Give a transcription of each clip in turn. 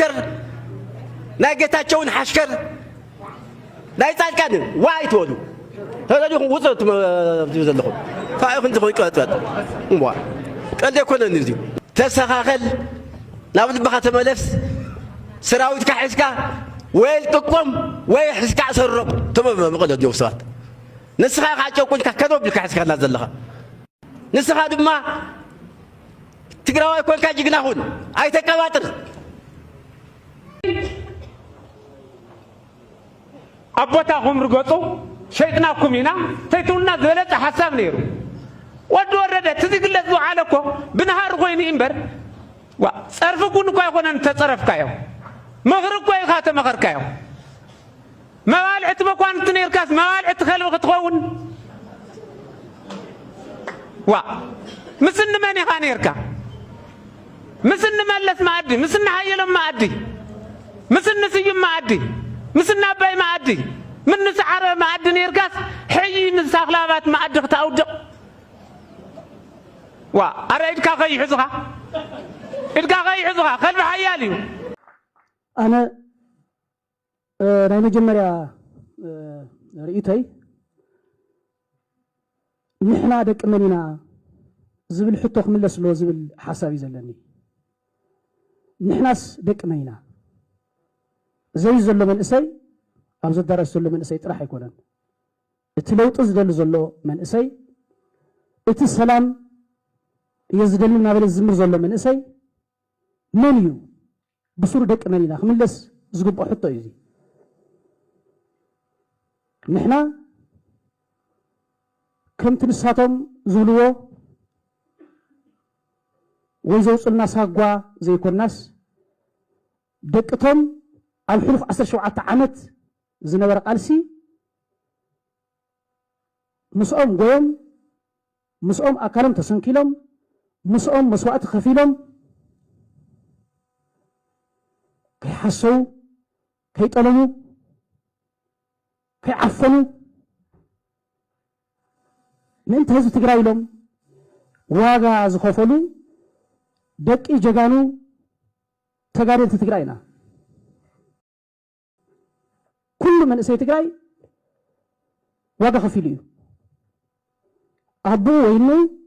حشكر ناقتاچون حشكر لا يصالكان واي تولو هذا يكون وصلت زلخو فايكون تخوي قطط وا قد يكون نزي تسخاخل لابد بخا تملس سراويت كحسكا ويل تقوم وي حسكا سرب تمام مقدد يوصات نسخا خاچو كل كدوب كحسكا نازلخا نسخا دما تግራዋይ ኮንካ ጅግና ሁን አይተቀባጥር አቦታኩም ርገጹ ሸይጥናኩም ኢና ተይቱና ዘለጽ ሐሳብ ነይሩ ወድ ወረደ ትዝግለጽ በዓለኮ ብንሃር ኮይኒ እንበር ጸርፍኩን እኮ አይሆነን ተጸረፍካዮ መግር እኮ ይኻተ መገርካዮ መዋልዕት መኳንት ነይርካስ መዋልዕት ኸልብ ክትኸውን ምስን መን ይኻ ነይርካ ምስን መለስ ማዕዲ ምስን ሀየሎም ማዕዲ ምስን ስዩም ማዕዲ ምስን አባይ ማዕዲ من سعر معد نيركاس حي من ساخلابات معد تاودق وا اريد كاغي حزها الكاغي حزها خلف حيالي انا راي مجمريا رئيتي نحنا دق مننا زبل حتوخ ملس لو زبل حسابي زلني نحناس دق مننا زي زلو من اسي أبز الدرس زلو من اسي طرح يكونن اتلوط زدل زلو من اسي ات السلام يزدل ما بل الزمر زلو من اسي منيو بصور دق مننا خملس زغبو حطو يزي نحنا كم تنساتهم زلوه ويزوصلنا ساغوا زي كوناس دقتهم الحروف 17 عامت زنبر قالسي مسؤوم قوم مسؤوم أكلم تسنكيلهم مسؤوم مسوات خفيلهم كي حسوا كي طلبوا كي عفنوا من تهزو تقرأي لهم واغا زخوفلو دقي جغانو تقارين تتقرأينا كل من اسي تقرأي واغا خفيليو أبو وينو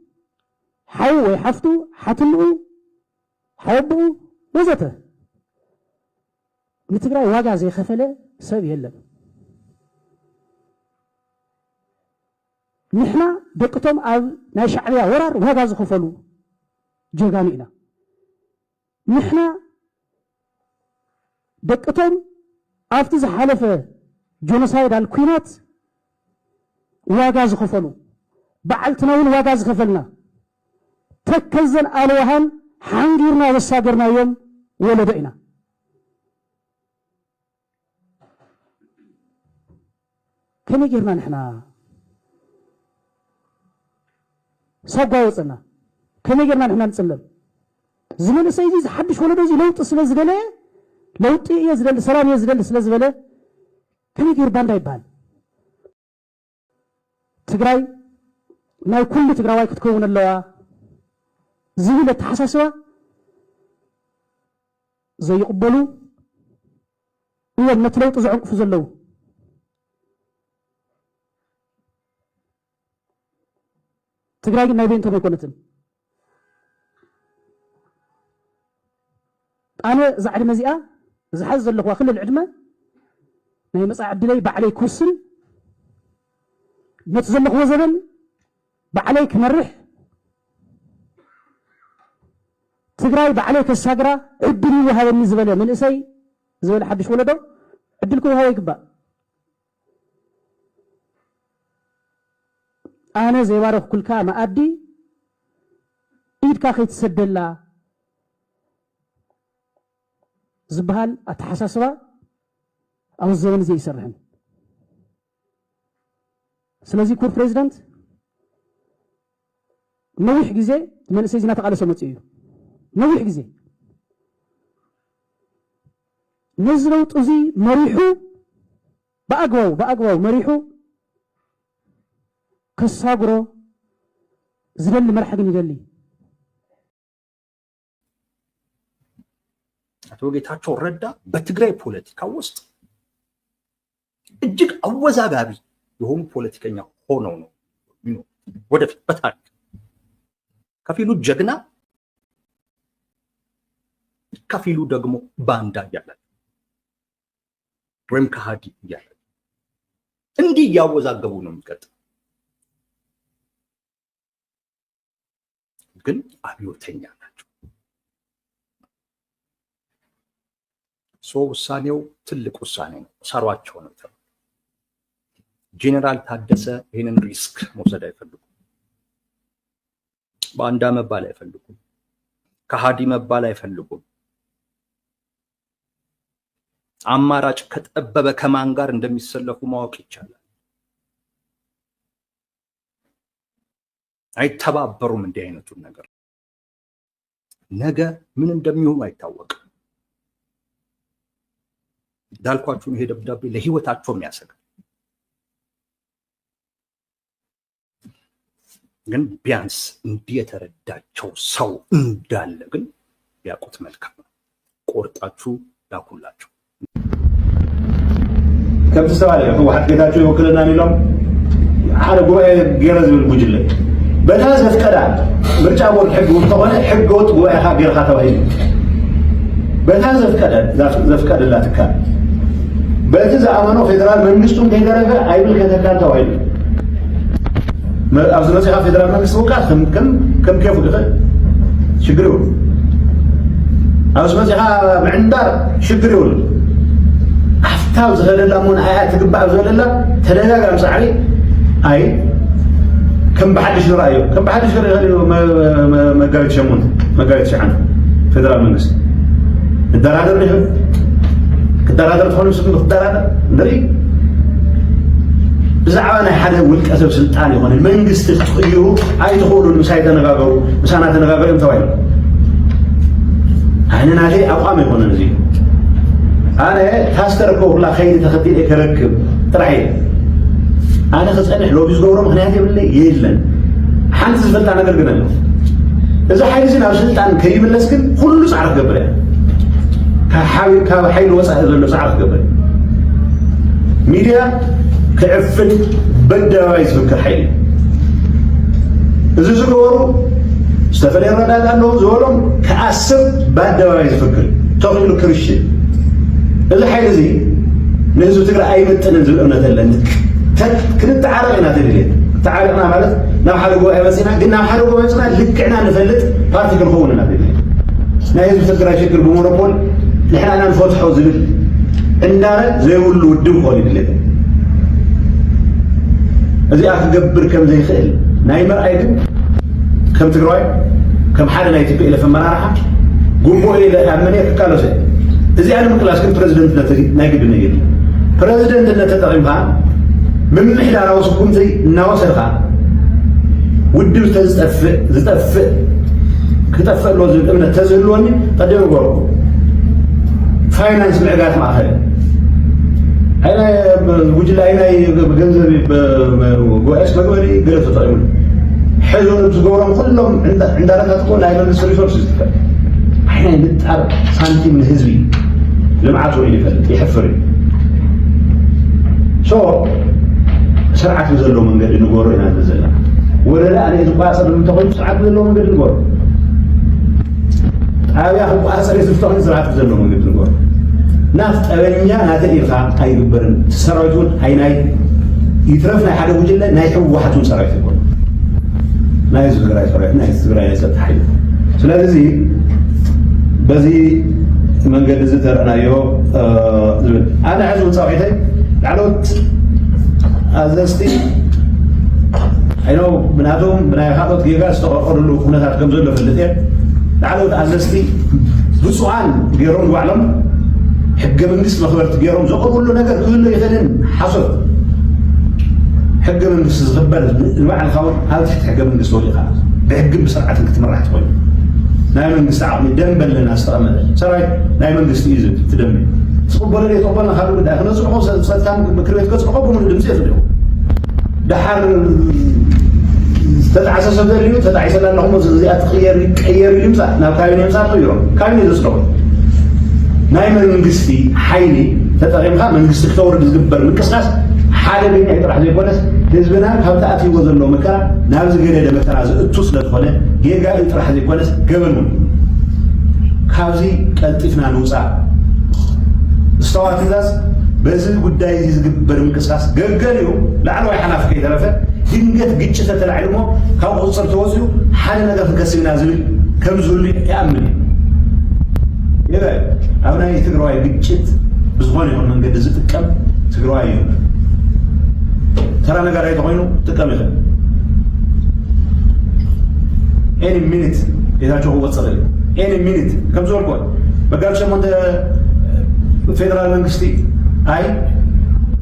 حو ويحفتو حتلو حبو وزته نتقرأي واغا زي خفلة سبب يهلم نحنا دقتهم أب ناشعريا ورار واغا زخفلو جغانينا نحنا دقتهم أفتز حلفة جونسايد الكوينات واغا زخفلو بعلتناون واغا زخفلنا تكزن آلوهان حنجيرنا وساقرنا يوم ولدئنا كم يجيرنا نحنا ساقوا وصلنا كم يجيرنا نحنا نسلم زمن سيدي حدش ولدو زي لوط سلازبله لوط يزدل سلام يزدل سلازبله كم يجير بانداي بان تقراي ناي كل تقراواي كتكون اللوا زي تحسسوا زي يقبلوا هو نتلوط زعنق فزلو تقراي ناي بينتهم يكونتم أنا زعل مزيئة زحز اللي هو كل العدمة ما يمسع عدلي بعلي كوسن نتزلق وزبن بعليك مرح تقراي بعليك الساقرة عدلي وهذا النزبلة من إسي زبل حدش ولده عدلكم هاي يقبأ أنا زي بارك كل كام أدي إيد كاخي تسدلا زبهال أتحسسوا أو الزمن زي يسرحن سلازي كور بريزيدنت نوح جزء من سيزنا تقال سمتيو نوح جزء نزلوا تزي مريحو بأقوى مريحو كساقرو زلل مرحق ندلي አቶ ጌታቸው ረዳ በትግራይ ፖለቲካ ውስጥ እጅግ አወዛጋቢ የሆኑ ፖለቲከኛ ሆነው ነው ወደፊት በታሪክ ከፊሉ ጀግና ከፊሉ ደግሞ ባንዳ እያለ ወይም ከሃዲ እያለ እንዲህ ያወዛገቡ ነው የሚቀጥለው። ግን አብዮተኛ ናቸው። ውሳኔው ትልቅ ውሳኔ ነው። ሰሯቸው ነው ተባለ። ጄኔራል ታደሰ ይህንን ሪስክ መውሰድ አይፈልጉም። ባንዳ መባል አይፈልጉም። ከሃዲ መባል አይፈልጉም። አማራጭ ከጠበበ ከማን ጋር እንደሚሰለፉ ማወቅ ይቻላል። አይተባበሩም። እንዲህ አይነቱን ነገር ነገ ምን እንደሚሆኑ አይታወቅም። እንዳልኳችሁ ይሄ ደብዳቤ ለህይወታቸው የሚያሰጋል። ግን ቢያንስ እንዲህ የተረዳቸው ሰው እንዳለ ግን ያውቁት መልካም ነው። ቆርጣችሁ ላኩላቸው። ከምቲ ሰባለ ህወሓት ጌታቸው ይወክለና ሚሎም ሓደ ጉባኤ ገይረ ዝብል ጉጅለ በታ ዘፍቀዳ ምርጫ ቦርድ ሕጊ እንተኾነ ሕገ ወጥ ጉባኤኻ ጌርካ ተባሂሉ በታ ዘፍቀደላ ትካል በቲ ዝኣመኖ ፌደራል መንግስቱን ከይደረገ ኣይምልከተካን ተባሂሉ ኣብዚ መፅኻ ፌደራል መንግስቲ ውቃት ከም ከይፉ ይኽእል ሽግር ይብሉ ኣብዚ መፅኻ ምዕንዳር ሽግር ይብሉ ኣፍታብ ዝኸደላ ሞን ኣያ ትግባእ ዘለላ ተደጋጋሚ ሳዕሪ ኣይ ከም ብሓድሽ ንርአዮ ከም ብሓድሽ ክሪኦ መጋቢት 8 መጋቢት 9 ፌደራል መንግስቲ ክደራደር ዲኹ ክደራደር ትኾኑ ስም ክደራደር ንርኢ ብዛዕባ ናይ ሓደ ውልቀ ሰብ ስልጣን ይኾነ መንግስቲ ክትቕይሩ ኣይትኽእሉን ምሳይ ተነጋገሩ ምሳና ተነጋገሩ እዮም ተባሂሉ ኣነ ናተይ ኣቋም ኣይኮነን እዚ ኣነ ታስተረከቡ ኩላ ከይዲ ተኸቲለ ክረክብ ጥራሕ እየ ኣነ ክፀንሕ ሎቢ ዝገብሮ ምክንያት የብለይ የለን ሓንቲ ዝፈልጣ ነገር ግን ኣሎ እዚ ሓይሊ እዚ ናብ ስልጣን ከይምለስ ግን ኩሉ ፃዕሪ ክገብር እያ ካብ ሓይሊ ወፃኢ ዘሎ ፃዕሪ ክገብር ሚድያ ክዕፍን በደባባይ ዝፍክር ሓይሊ እዚ ዝገበሩ ዝተፈለየ ረዳድ ኣለዉ ዝበሎም ክኣስብ በኣደባባይ ዝፍክር ተኺሉ ክርሽን እዚ ሓይሊ እዚ ንህዝቢ ትግራይ ኣይምጥንን ዝብል እምነት ኣለኒ ክንተዓረቕ ኢና ተድልየት ተዓሪቕና ማለት ናብ ሓደ ጉባኤ መፂና ግን ናብ ሓደ ጉባኤ መፂና ልክዕና ንፈልጥ ፓርቲ ክንኸውን ኢና ተድልየት ናይ ህዝቢ ትግራይ ሽግር ብሞኖፖል ንሕና ኢና ንፈትሖ ዝብል እንዳረ ዘይብሉ ውድብ ክኾን ይድልየት እዚኣ ክገብር ከም ዘይኽእል ናይ መርኣይ ግን ከም ትግራዋይ ከም ሓደ ናይ TPLF ኣመራርሓ ጉቦ ኢለ ኣመነ ክቃለሰ እዚኣ ንምቅላስ ግን ፕረዚደንትነት ናይ ግድን እዩ ፕረዚደንትነት ተጠቒምካ ምምሕዳር ኣወስኩምቲ እናወሰድካ ውድብ ዝጠፍእ ክጠፍእ ኣለዎ ዝብል እምነት ተዝህልወኒ ቀደም ገርኩ ፋይናንስ ምዕጋት ማእኸል ኣይናይ ጉጅለ ኣይናይ ገንዘብ ጉባኤስ መግበሪ ገለ ተጠቒሙ ሕዞን ዝገብሮም ኩሎም ዕንዳረታት እኮ ናይ መንግስቲ ሪሶርስ ዝትከል ኣይናይ ንጣር ሳንቲም ንህዝቢ ልምዓት ወይ ይፈልጥ ይሕፍር ስርዓት ዘሎ መንገዲ ንጎሮ ኢና ዘለና ወለላ ኣነ ዝቋፀር እንተኮይኑ ስርዓት ዘሎ መንገዲ ንጎሮ ጣብያ ክቋፀር ዝፍተኾን ስርዓት ዘሎ መንገዲ ንጎሮ ናፍ ጠበኛ ናተ ኢልካ ኣይግበርን ሰራዊቱን ኣይናይ ይትረፍ ናይ ሓደ ጉጅለ ናይ ሕወሓቱን ሰራዊት ይኮን ናይ ትግራይ ሰራዊት ናይ ትግራይ ፀጥታ ሓይሊ ስለዚ በዚ መንገዲ ዝተረእናዮ ዝብል ኣነ ሕዚ ውፃውዒተይ ላዕለዎት ኣዘዝቲ ኣይኖ ብናቶም ብናይ ካልኦት ጌጋ ዝተቐርቀርሉ ኩነታት ከም ዘሎ ፈልጥ እየ ላዕለዎት ኣዘዝቲ ብፁዓን ገይሮም ባዕሎም ሕገ መንግስቲ መኽበርቲ ገይሮም ዘቕርብሉ ነገር ክህሉ ይኽእልን ሓሶብ ሕገ መንግስቲ ዝኽበር ንባዕልካ እውን ኣብ ትሕቲ ሕገ መንግስቲ ወሊኻ ብሕግን ብስርዓትን ክትምራሕ ትኮይኑ ናይ መንግስቲ ዓቕሚ ደንበ ኣለና ዝተቐመጠ ሰራዊት ናይ መንግስቲ እዩ ትደንቢ تقبل لي تقبلنا خالد بدأ احنا نصلحه سلطان بكريت كسر قبهم من دمسيف اليوم دحر تدعس سبدليو تدعس لنا هم زيات خير يمسح نا كاين يمسح طيرهم كاين يزسلو ናይ መንግስቲ ሓይሊ ተጠቂምካ መንግስቲ ክተወርድ ዝግበር ምንቅስቃስ ሓደገኛ ጥራሕ ዘይኮነስ ህዝብና ካብ ተኣትይዎ ዘሎ መከራ ናብ ዝገደደ መከራ ዝእቱ ስለዝኾነ ጌጋኢ ጥራሕ ዘይኮነስ ገበኑ ካብዚ ቀልጢፍና ንውፃእ ዝተዋት ትእዛዝ በዚ ጉዳይ ዝግበር ምንቅስቃስ ገገሊኡ ላዕለዋይ ሓናፍ ከይተረፈ ድንገት ግጭት ተተላዒሉ ሞ ካብ ቁፅር ተወፅኡ ሓደ ነገር ክንከስብና ዝብል ከም ዝህሉ ይኣምን እየ ኣብ ናይ ትግራዋይ ግጭት ብዝኾነ ይኹን መንገዲ ዝጥቀም ትግራዋይ እዩ ተራ ነገር ኣይተኮይኑ ጥቀም ይኽእል ኤኒ ሚኒት ጌታቸው ክወፅእ እዩ ኤኒ ሚኒት ከም ዝበልኮ መጋቢት 8 ፌደራል መንግስቲ ኣይ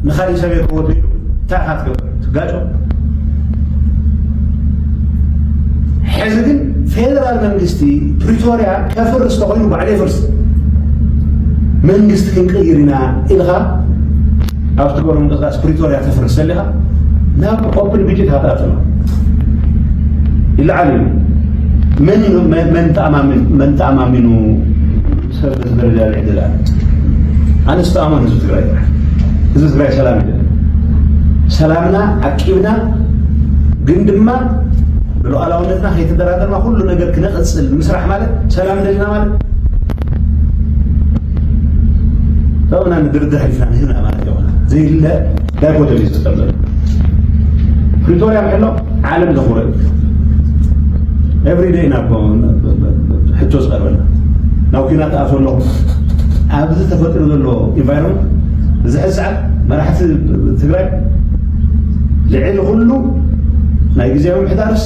ንኻሊእ ሰብ ክወዱ ኢሉ እንታይ ኢኻ ትገብር ትጋጮ ሕዚ ግን ፌደራል መንግስቲ ፕሪቶሪያ ከፍርስ ተኮይኑ ባዕሉ የፍርስ መንግስቲ ክንቀይር ኢና ኢልካ ኣብ ትገብሮ ምንቅስቃስ ፕሪቶሪያ ተፍርስ ዘሊኻ ናብ ኦፕን ግጭት ሃትኣትማ ይለዓል እዩ መን ተኣማሚኑ ሰብ በዚ ደረጃ ልዕድል ኣለ ኣነ ዝተኣመን ህዝቢ ትግራይ ህዝቢ ትግራይ ሰላም ይደለ ሰላምና ዓቂብና ግን ድማ ብሉኣላውነትና ከይተደራደርና ኩሉ ነገር ክነቕፅል ምስራሕ ማለት ሰላም ደልና ማለት طبعا ندردر حلفنا هنا ما نجونا زي لا دايبوت اللي استقبل بريتوريا محلو عالم ذخوري every day نابو حتى صغرنا لو كنا تقفل له عبد تفكر له environment زي ساعه ما راح تقرا لعل كله ناي جزيهم حدارس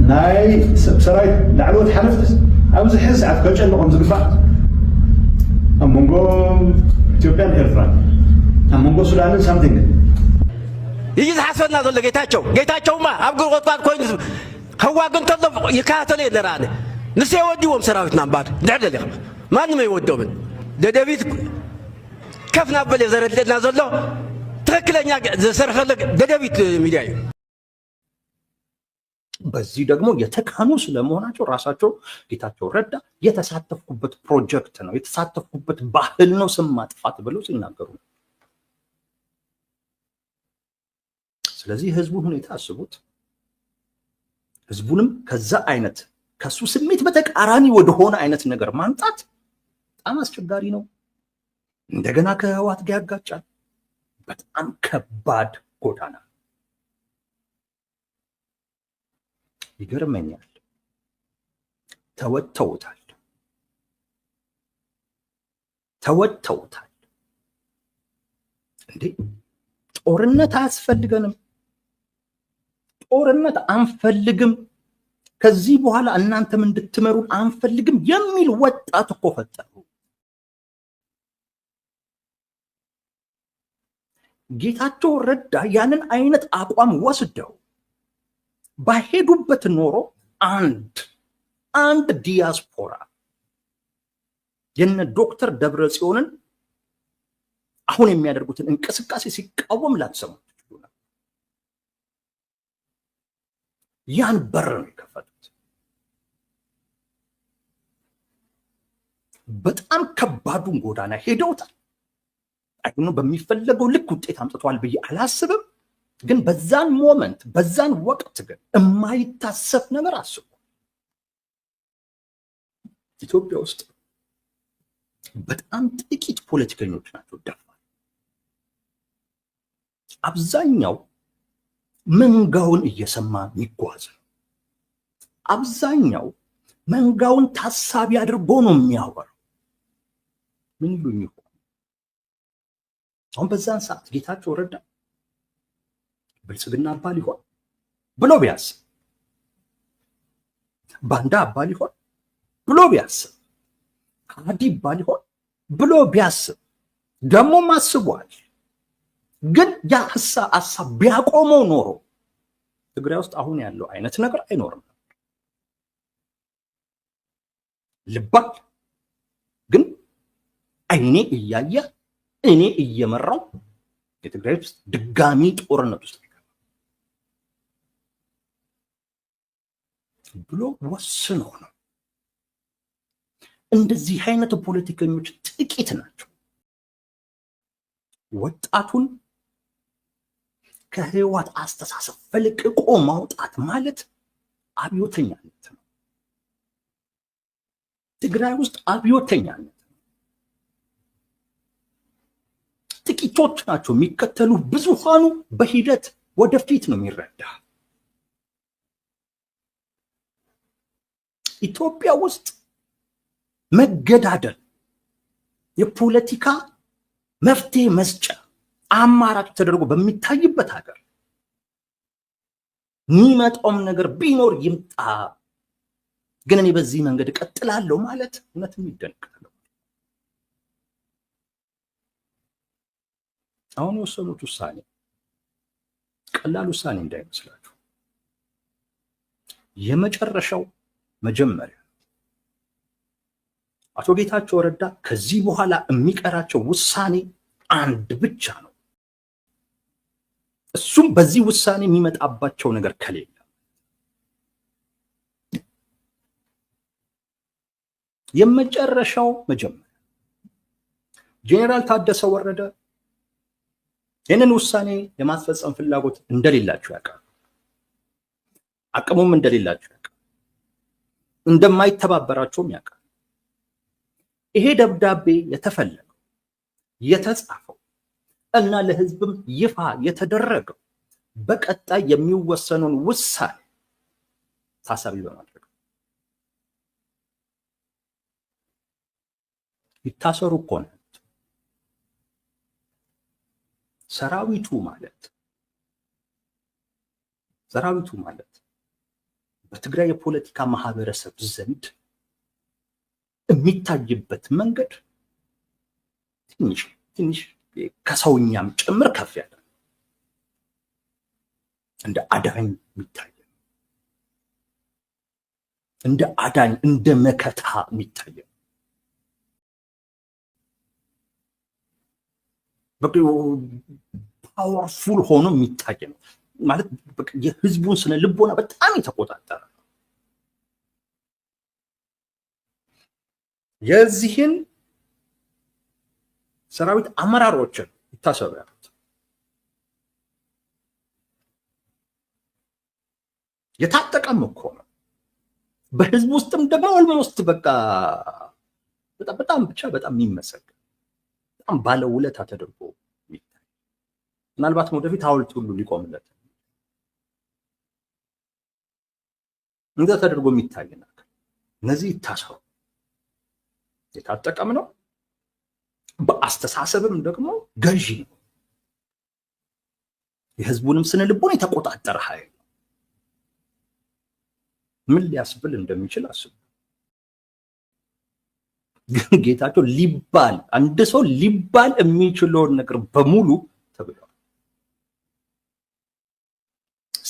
ناي سرايت لعلوت حلفتس عاوز يحس عاد كنقوم زقفا أمونغو إثيوبيان إيرتران أمونغو سودان something يجي حسبنا ذول جيتاچو ما أبغى قطعت كوين هو قن تطلب يكاتل يدرانه نسي وديهم سراويتنا بعد دعدل ما نمي يودومن دافيد كفنا بلي زرت لنا زلو تركلنا زرخلك دافيد ميداي በዚህ ደግሞ የተካኑ ስለመሆናቸው ራሳቸው ጌታቸው ረዳ የተሳተፍኩበት ፕሮጀክት ነው የተሳተፍኩበት ባህል ነው ስም ማጥፋት ብለው ሲናገሩ ነው። ስለዚህ ህዝቡን ሁኔታ አስቡት። ህዝቡንም ከዛ አይነት ከሱ ስሜት በተቃራኒ ወደሆነ አይነት ነገር ማምጣት በጣም አስቸጋሪ ነው። እንደገና ከህወሓት ጋር ያጋጫል። በጣም ከባድ ጎዳና ይገርመኛል። ተወተውታል እንዴ! ጦርነት አያስፈልገንም፣ ጦርነት አንፈልግም፣ ከዚህ በኋላ እናንተም እንድትመሩን አንፈልግም የሚል ወጣት እኮ ፈጠሩ። ጌታቸው ረዳ ያንን አይነት አቋም ወስደው ባሄዱበት ኖሮ አንድ ዲያስፖራ የነ ዶክተር ደብረጽዮንን አሁን የሚያደርጉትን እንቅስቃሴ ሲቃወም ላትሰሙ ትችላላችሁ። ያን በር ነው የከፈቱት። በጣም ከባዱን ጎዳና ሄደውታል። አይኑ በሚፈለገው ልክ ውጤት አምጥቷል ብዬ አላስብም። ግን በዛን ሞመንት በዛን ወቅት ግን የማይታሰብ ነገር አስቡ። ኢትዮጵያ ውስጥ በጣም ጥቂት ፖለቲከኞች ናቸው ደፋር። አብዛኛው መንጋውን እየሰማ የሚጓዝ ነው። አብዛኛው መንጋውን ታሳቢ አድርጎ ነው የሚያወራው። ምን ይሉኝ ይሆን? አሁን በዛን ሰዓት ጌታቸው ረዳ ብልጽግና አባል ይሆን ብሎ ቢያስብ፣ ባንዳ አባል ይሆን ብሎ ቢያስብ፣ ከሃዲ አባል ይሆን ብሎ ቢያስብ ደግሞም አስቧል። ግን ያ ሀሳብ ቢያቆመው ኖሮ ትግራይ ውስጥ አሁን ያለው አይነት ነገር አይኖርም። ልባል ግን አይኔ እያየ እኔ እየመራው የትግራይ ውስጥ ድጋሚ ጦርነት ውስጥ ብሎ ወስኖ ነው። እንደዚህ አይነት ፖለቲከኞች ጥቂት ናቸው። ወጣቱን ከህወሓት አስተሳሰብ ፈልቅቆ ማውጣት ማለት አብዮተኛነት ነው። ትግራይ ውስጥ አብዮተኛነት ነው። ጥቂቶች ናቸው የሚከተሉ፣ ብዙሃኑ በሂደት ወደፊት ነው የሚረዳ። ኢትዮጵያ ውስጥ መገዳደል የፖለቲካ መፍትሄ መስጫ አማራጭ ተደርጎ በሚታይበት ሀገር የሚመጣውም ነገር ቢኖር ይምጣ፣ ግን እኔ በዚህ መንገድ እቀጥላለሁ ማለት እውነትም ይደንቃል። አሁን የወሰኑት ውሳኔ ቀላል ውሳኔ እንዳይመስላችሁ። የመጨረሻው መጀመሪያ አቶ ጌታቸው ረዳ ከዚህ በኋላ የሚቀራቸው ውሳኔ አንድ ብቻ ነው። እሱም በዚህ ውሳኔ የሚመጣባቸው ነገር ከሌለ የመጨረሻው መጀመሪያ ጄኔራል ታደሰ ወረደ ይህንን ውሳኔ የማስፈጸም ፍላጎት እንደሌላቸው ያውቃሉ። አቅሙም እንደሌላቸው ያውቃሉ። እንደማይተባበራቸውም ያውቃሉ። ይሄ ደብዳቤ የተፈለገው የተጻፈው እና ለህዝብም ይፋ የተደረገው በቀጣይ የሚወሰነውን ውሳኔ ታሳቢ በማድረግ ይታሰሩ እኮ ነው። ሰራዊቱ ማለት በትግራይ የፖለቲካ ማህበረሰብ ዘንድ የሚታይበት መንገድ ትንሽ ከሰውኛም ጭምር ከፍ ያለ እንደ አዳኝ የሚታይ እንደ አዳኝ እንደ መከታ የሚታይ ፓወርፉል ሆኖ የሚታይ ነው ማለት የህዝቡን ስነ ልቦና በጣም የተቆጣጠረ ነው። የዚህን ሰራዊት አመራሮችን ይታሰሩ ያሉት የታጠቀም እኮ ነው። በህዝብ ውስጥም ደግሞ ኦልሞስት በጣም የሚመሰገን በጣም ባለውለታ ተደርጎ ይታይ። ምናልባት ወደፊት ሐውልት ሁሉ ሊቆምለት እንደ ተደርጎ የሚታይ ነገር እነዚህ ይታሰሩ። የታጠቀም ነው፣ በአስተሳሰብም ደግሞ ገዢ ነው። የህዝቡንም ስነ ልቦና የተቆጣጠረ ኃይል ነው። ምን ሊያስብል እንደሚችል አስቡ። ግን ጌታቸው አንድ ሰው ሊባል የሚችለውን ነገር በሙሉ ተብለዋል።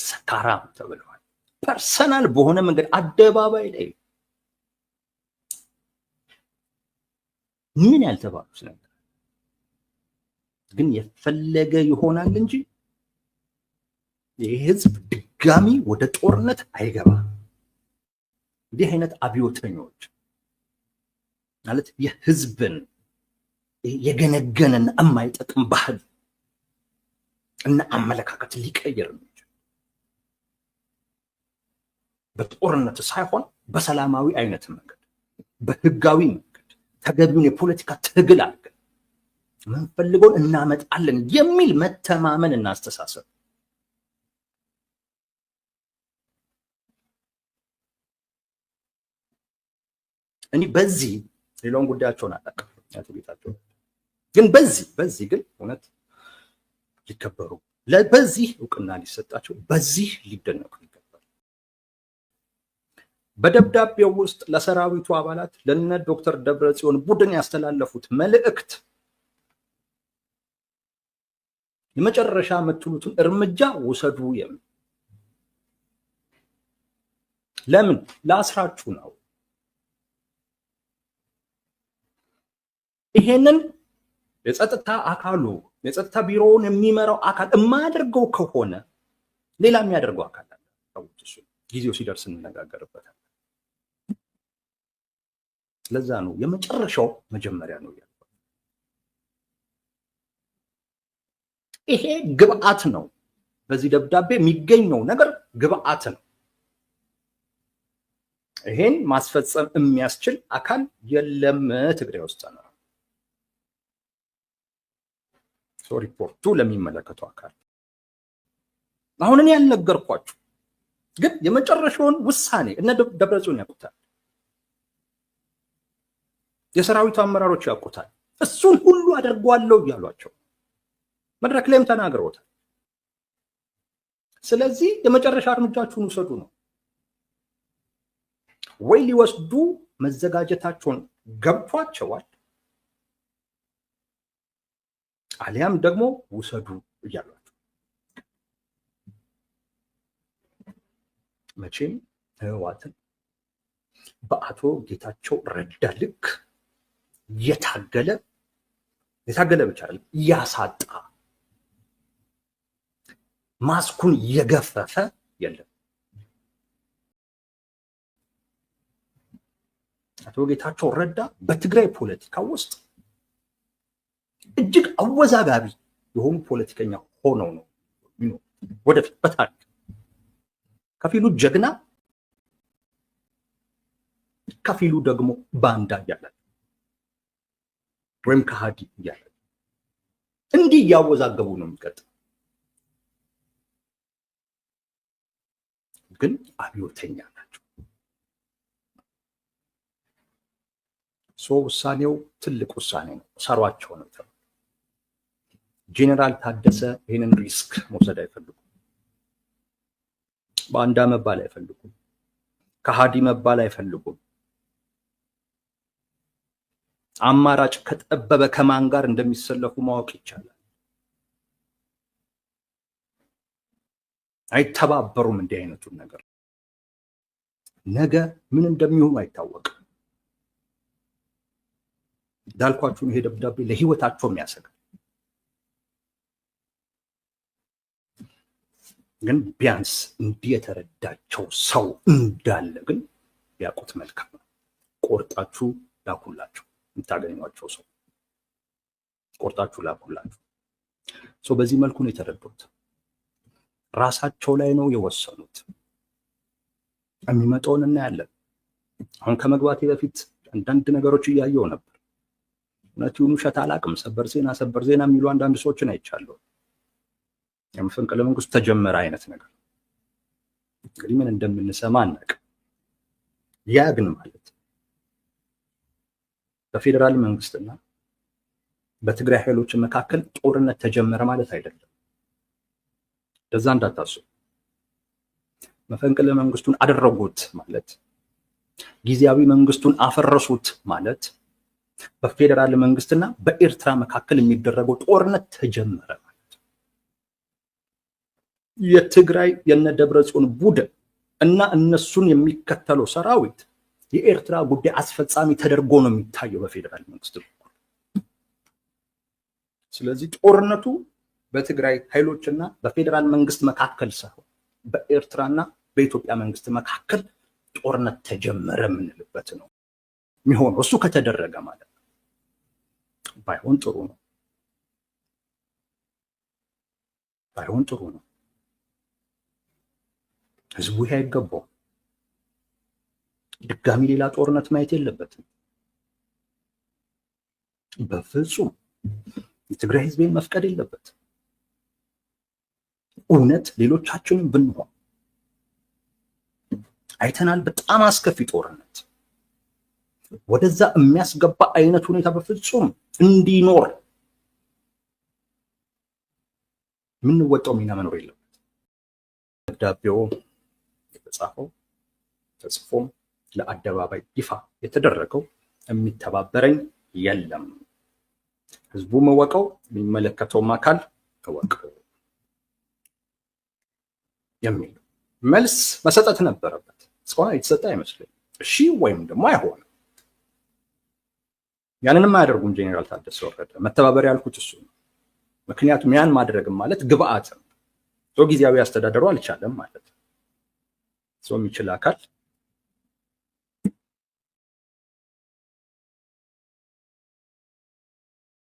ሰካራም ተብለዋል። ፐርሰናል በሆነ መንገድ አደባባይ ላይ ምን ያልተባሉት ነገር ግን የፈለገ ይሆናል እንጂ ይህ ህዝብ ድጋሚ ወደ ጦርነት አይገባም። እንዲህ አይነት አብዮተኞች ማለት የህዝብን የገነገነና የማይጠቅም ባህል እና አመለካከት ሊቀይር ነው በጦርነት ሳይሆን በሰላማዊ አይነት መንገድ በህጋዊ መንገድ ተገቢውን የፖለቲካ ትግል አድርገን ምንፈልገውን እናመጣለን የሚል መተማመን እና አስተሳሰብ እኔ በዚህ ሌላውን ጉዳያቸውን አላውቅም። አቶ ጌታቸው ግን በዚህ ግን እውነት ሊከበሩ በዚህ እውቅና ሊሰጣቸው በዚህ ሊደነቁ ይገባል። በደብዳቤው ውስጥ ለሰራዊቱ አባላት ለነ ዶክተር ደብረጽዮን ቡድን ያስተላለፉት መልእክት የመጨረሻ የምትሉትን እርምጃ ውሰዱ የሚል ለምን ላስራችሁ ነው። ይሄንን የጸጥታ አካሉ የጸጥታ ቢሮውን የሚመራው አካል የማያደርገው ከሆነ ሌላ የሚያደርገው አካል አለ። ጊዜው ሲደርስ እንነጋገርበታለን። ለዛ ነው የመጨረሻው መጀመሪያ ነው ያለው። ይሄ ግብአት ነው። በዚህ ደብዳቤ የሚገኘው ነገር ግብአት ነው። ይሄን ማስፈጸም የሚያስችል አካል የለም ትግራይ ውስጥ ነው። ሪፖርቱ ለሚመለከተው አካል አሁን እኔ ያልነገርኳችሁ ግን የመጨረሻውን ውሳኔ እነ ደብረጽዮን ያውቁታል፣ የሰራዊቱ አመራሮች ያውቁታል። እሱን ሁሉ አደርጓለሁ እያሏቸው መድረክ ላይም ተናግረውታል። ስለዚህ የመጨረሻ እርምጃችሁን ውሰዱ ነው። ወይ ሊወስዱ መዘጋጀታቸውን ገብቷቸዋል፣ አሊያም ደግሞ ውሰዱ እያሏቸው። መቼም ህወሓትን በአቶ ጌታቸው ረዳ ልክ የታገለ ብቻ አይደለም ያሳጣ ማስኩን የገፈፈ የለም። አቶ ጌታቸው ረዳ በትግራይ ፖለቲካ ውስጥ እጅግ አወዛጋቢ የሆኑ ፖለቲከኛ ሆነው ነው ወደፊት በታሪክ ከፊሉ ጀግና ከፊሉ ደግሞ ባንዳ እያለ ወይም ከሃዲ እያለ እንዲህ እያወዛገቡ ነው የሚቀጥል። ግን አብዮተኛ ናቸው። ውሳኔው ትልቅ ውሳኔ ነው። ሰሯቸው ነው። ጄኔራል ታደሰ ይህንን ሪስክ መውሰድ አይፈልጉም። ባንዳ መባል አይፈልጉም። ከሃዲ መባል አይፈልጉም። አማራጭ ከጠበበ ከማን ጋር እንደሚሰለፉ ማወቅ ይቻላል። አይተባበሩም። እንዲህ አይነቱን ነገር ነገ ምን እንደሚሆኑ አይታወቅም። እንዳልኳችሁ ይሄ ደብዳቤ ለህይወታቸው የሚያሰጋል። ግን ቢያንስ እንዲህ የተረዳቸው ሰው እንዳለ ግን ቢያውቁት መልካም ነው። ቆርጣችሁ ላኩላቸው። የምታገኟቸው ሰው ቆርጣችሁ ላኩላቸው። በዚህ መልኩ ነው የተረዱት። ራሳቸው ላይ ነው የወሰኑት። የሚመጣውን እናያለን። አሁን ከመግባቴ በፊት አንዳንድ ነገሮች እያየው ነበር። እውነት ይሁን ውሸት አላውቅም። ሰበር ዜና የሚሉ አንዳንድ ሰዎችን አይቻለሁ። የመፈንቅለ መንግስቱ ተጀመረ አይነት ነገር። እንግዲህ ምን እንደምንሰማ አናውቅም። ያ ግን ማለት በፌዴራል መንግስትና በትግራይ ኃይሎች መካከል ጦርነት ተጀመረ ማለት አይደለም። ለዛ እንዳታስቡ። መፈንቅለ መንግስቱን አደረጉት ማለት ጊዜያዊ መንግስቱን አፈረሱት ማለት በፌዴራል መንግስትና በኤርትራ መካከል የሚደረገው ጦርነት ተጀመረ ማለት የትግራይ የነደብረጽዮን ቡድን እና እነሱን የሚከተለው ሰራዊት የኤርትራ ጉዳይ አስፈጻሚ ተደርጎ ነው የሚታየው በፌዴራል መንግስት በኩል። ስለዚህ ጦርነቱ በትግራይ ኃይሎችና በፌዴራል መንግስት መካከል ሳይሆን በኤርትራና በኢትዮጵያ መንግስት መካከል ጦርነት ተጀመረ የምንልበት ነው የሚሆነው። እሱ ከተደረገ ማለት ነው። ባይሆን ጥሩ ነው። ህዝቡ ይሄ አይገባው። ድጋሚ ሌላ ጦርነት ማየት የለበትም በፍጹም። የትግራይ ህዝብን መፍቀድ የለበትም። እውነት ሌሎቻችንም ብንሆን አይተናል። በጣም አስከፊ ጦርነት ወደዛ የሚያስገባ አይነት ሁኔታ በፍጹም እንዲኖር የምንወጣው ሚና መኖር የለበት። ደብዳቤው የተጻፈው ተጽፎም ለአደባባይ ይፋ የተደረገው የሚተባበረኝ የለም። ህዝቡ መወቀው፣ የሚመለከተውም አካል ተወቀው የሚል መልስ መሰጠት ነበረበት። እስካሁን የተሰጠ አይመስለኝም። እሺ ወይም ደግሞ አይሆንም። ያንንም አያደርጉም። ጄኔራል ታደሰ ወረደ መተባበር ያልኩት እሱ ነው። ምክንያቱም ያን ማድረግም ማለት ግብአት ነው። ጊዜያዊ አስተዳደሩ አልቻለም ማለት ነው። የሚችል አካል